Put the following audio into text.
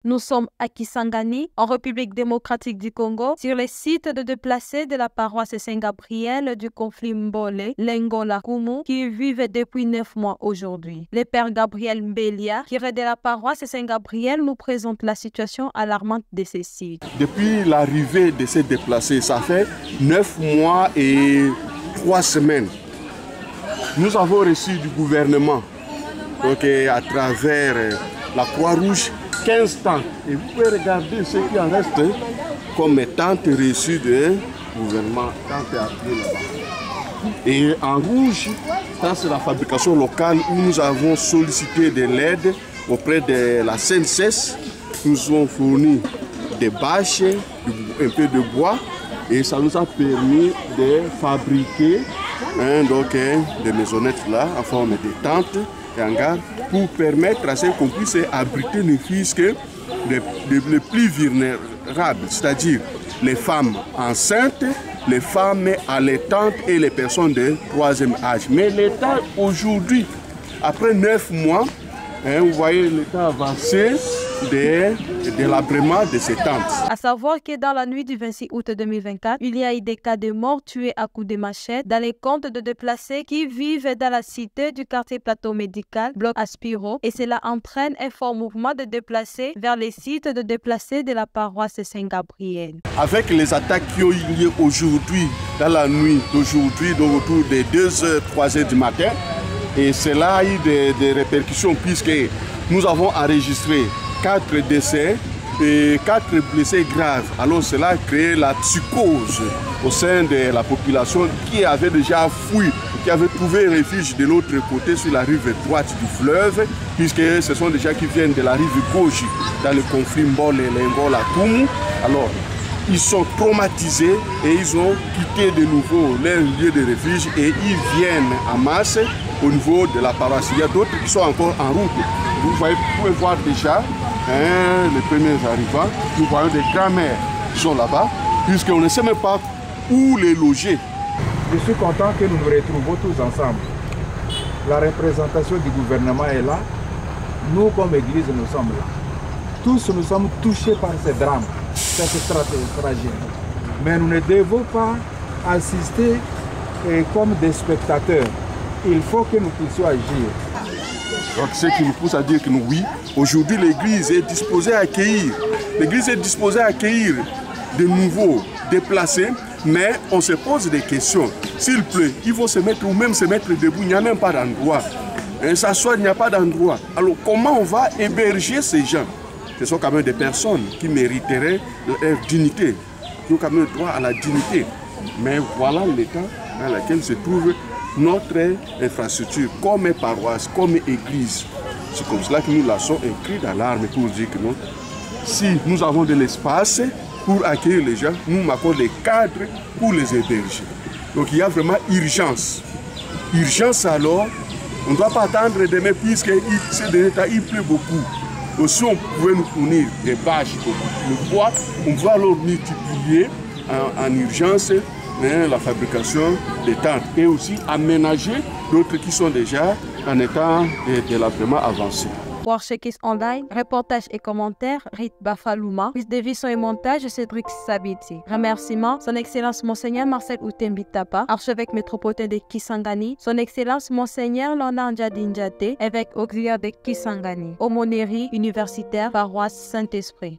Nous sommes à Kisangani, en République démocratique du Congo, sur les sites de déplacés de la paroisse Saint-Gabriel du conflit Mbole, Lengola, Kumu, qui vivent depuis 9 mois aujourd'hui. Le père Gabriel Mbelia, curé de la paroisse Saint-Gabriel, nous présente la situation alarmante de ces sites. Depuis l'arrivée de ces déplacés, ça fait 9 mois et 3 semaines. Nous avons reçu du gouvernement, donc à travers la Croix-Rouge, 15 tentes. Et vous pouvez regarder ce qui en reste comme tentes reçues du gouvernement, tentes appelées là-bas. Et en rouge, ça c'est la fabrication locale où nous avons sollicité de l'aide auprès de la CNCS. Nous avons fourni des bâches, un peu de bois, et ça nous a permis de fabriquer des maisonnettes là en forme de tentes et hangars pour permettre à ce qu'on puisse abriter les risques les plus vulnérables, c'est-à-dire les femmes enceintes, les femmes allaitantes et les personnes de 3e âge. Mais l'État aujourd'hui, après 9 mois, vous voyez l'État avancé de l'agrément de ces tentes. À savoir que dans la nuit du 26 août 2024, il y a eu des cas de morts tués à coups de machette dans les comptes de déplacés qui vivent dans la cité du quartier plateau médical, bloc Aspiro, et cela entraîne un fort mouvement de déplacés vers les sites de déplacés de la paroisse Saint-Gabriel. Avec les attaques qui ont eu lieu aujourd'hui, dans la nuit d'aujourd'hui, autour des 2h, 3h du matin, et cela a eu des répercussions puisque nous avons enregistré 4 décès et 4 blessés graves. Alors cela a créé la psychose au sein de la population qui avait déjà fui, qui avait trouvé refuge de l'autre côté sur la rive droite du fleuve, puisque ce sont des gens qui viennent de la rive gauche dans le conflit Mbole et Lengola Kumu. Alors ils sont traumatisés et ils ont quitté de nouveau leur lieu de refuge et ils viennent en masse au niveau de la paroisse. Il y a d'autres qui sont encore en route. Vous pouvez voir déjà les premiers arrivants. Nous voyons des grands-mères qui sont là-bas, puisqu'on ne sait même pas où les loger. Je suis content que nous nous retrouvons tous ensemble. La représentation du gouvernement est là. Nous, comme Église, nous sommes là. Tous, nous sommes touchés par ce drame, cette tragédie. Mais nous ne devons pas assister comme des spectateurs. Il faut que nous puissions agir. Donc ce qui nous pousse à dire que nous, oui, aujourd'hui l'Église est disposée à accueillir. L'Église est disposée à accueillir de nouveaux déplacés, mais on se pose des questions. S'il pleut, il faut se mettre ou même se mettre debout, il n'y a même pas d'endroit. S'asseoir, il n'y a pas d'endroit. Alors comment on va héberger ces gens? Ce sont quand même des personnes qui mériteraient leur dignité, qui ont quand même le droit à la dignité. Mais voilà l'état dans lequel se trouve notre infrastructure, comme paroisse, comme église. C'est comme cela que nous lançons un cri d'alarme pour dire que non, si nous avons de l'espace pour accueillir les gens, nous marquons des cadres pour les héberger. Donc il y a vraiment urgence. Urgence alors, on ne doit pas attendre demain puisque ces derniers temps il pleut beaucoup. Aussi on pouvait nous fournir des bâches, le bois, on va alors multiplier en urgence la fabrication des tentes et aussi aménager d'autres qui sont déjà en état de délabrement avancé. Pour Archekis Online, reportage et commentaires, Rit Bafalouma, prise de vision et montage, Cédric Sabiti. Remerciements, Son Excellence Monseigneur Marcel Outembitapa, archevêque métropolitain de Kisangani, Son Excellence Monseigneur Lona Ndjadinjate, évêque auxiliaire de Kisangani, aumônerie universitaire, paroisse Saint-Esprit.